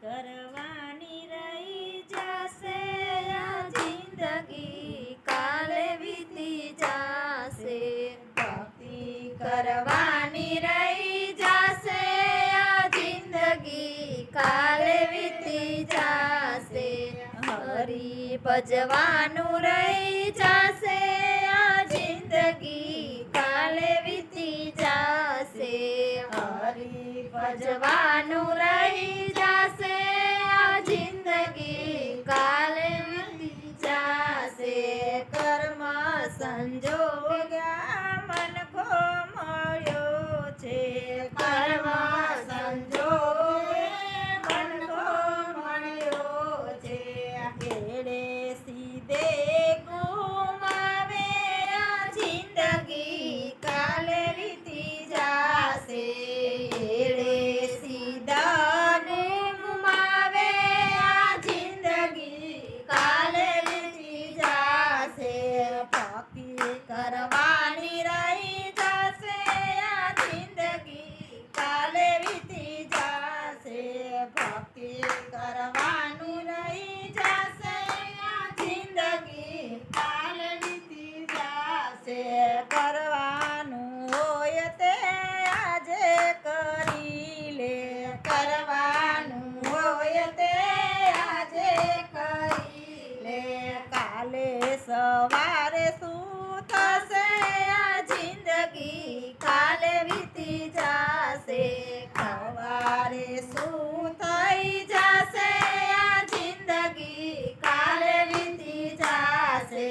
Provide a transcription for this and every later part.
કરવાની રહી જશે આ જિંદગી કાલે વીતી જશે ભક્તિ કરવાની રહી જશે આ જિંદગી કાલે વીતી જશે હરી ભજવાનું રહી જશે આ જિંદગી કાલે વીતી જશે હરી ભજવાનું રહી જશે આ જિંદગી કાલે વીતી જશે કર્મ સંજોગ્યા મનખો મળ્યો છે કર્મ સંજોગે મનખો મળ્યો છે એડે સીધે ગુમાવે આ જિંદગી કાલે વીતી જશે એડે સીધા ને ગુમાવે આ જિંદગી કાલે વીતી જશે ભક્તિ કરવાની રહી જશે આ જિંદગી કાલે વીતી જશે ભક્તિ કરવાનું રહી જશે આ જિંદગી કાલે વીતી જશે કરવાનું હોય તે આજે કરી લે કરવાનું હોય તે આજે કરી લે કાલે સવારે શું થશે આ જિંદગી કાલે વીતી જશે સવારે શું થઈ જશે આ જિંદગી કાલે વીતી જશે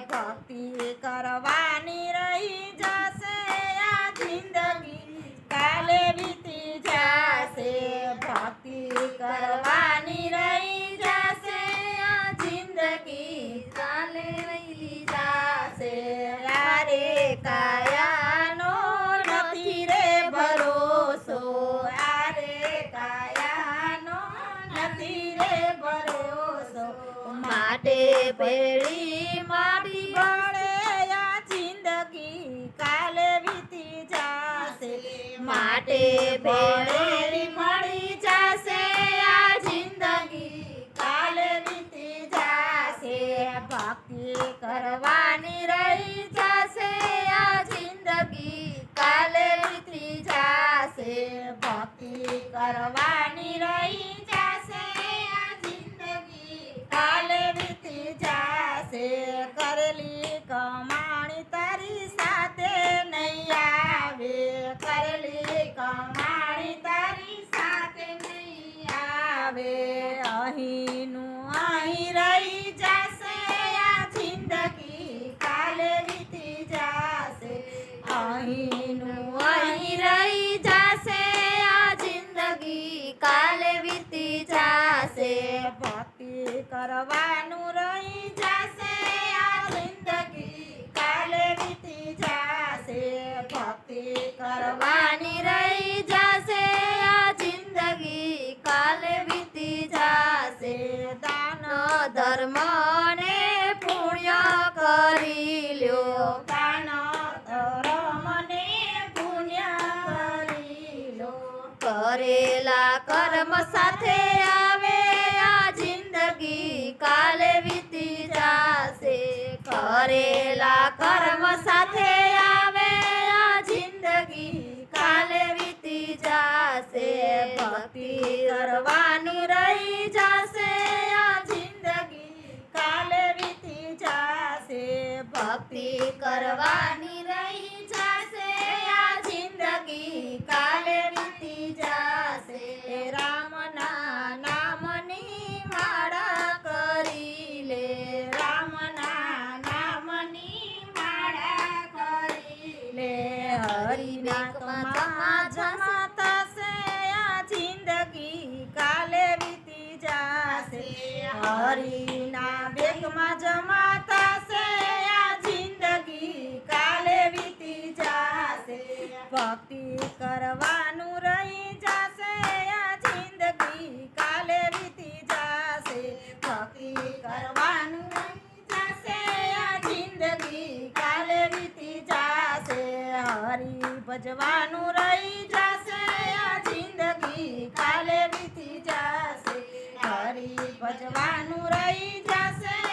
ભક્તિ કરવાની રહી જશે આ જિંદગી કાલે વીતી જશે ભક્તિ કરવાની રહી જશે આ જિંદગી કાલે વીતી જશે યારે કાયાનો નથી રે ભરોસો યારે કાયાનો નથી રે ભરોસો માટે પેળી મારી વળે આ જિંદગી કાલે વીતી જશે માટે પેળી મળી જશે આ જિંદગી કાલે વીતી જશે ભક્તિ કરવાની રહી જશે આ જિંદગી કાલે વીતી જશે ભક્તિ કરવાની રહી જશે આ જિંદગી કાલે વીતી જશે કરેલી કમાણી તારી સાથે નહીં આવે કરેલી કમાણી તારી સાથે નહીં આવે અહીંનું અહીં રહી જશે આ જિંદગી કાલે વીતી જશે અહીંનું અહીં રહી જશે આ જિંદગી કાલે વીતી જશે ભક્તિ કરવાનું રહી જશે આ જિંદગી કાલે વીતી જશે ભક્તિ કરવાની રહી જશે આ જિંદગી કાલે વીતી જશે દાન ધર્મ ને પુણ્ય કરી લ્યો દાન ધર્મ ને પુણ્ય કરી લો કરેલા કર્મ સાથે આવે આ જિંદગી કાલે વીતી જશે કરેલા કર્મ સાથે આવે આ જિંદગી કાલે વીતી જશે ભક્તિ કરવાની રહી જશે આ જિંદગી કાલે વીતી જશે ભક્તિ કરવાની રહી જશે આ જિંદગી કાલે વીતી જશે રામના નામની માળા કરી લે રામના નામની માળા કરી લે હરિનામમાં જમા થશે આ જિંદગી કાલે વીતી જશે હરિના બેગમાં જમા થશે આ જિંદગી કાલે વીતી જશે ભક્તિ કરવાનું રહી જશે આ જિંદગી કાલે વીતી જશે ભક્તિ કરવાનું રહી જશે આ જિંદગી કાલે વીતી જશે હરી ભજવાનું રહી જશે આ જિંદગી કાલે વીતી જશે ભજવાનું રહી જશે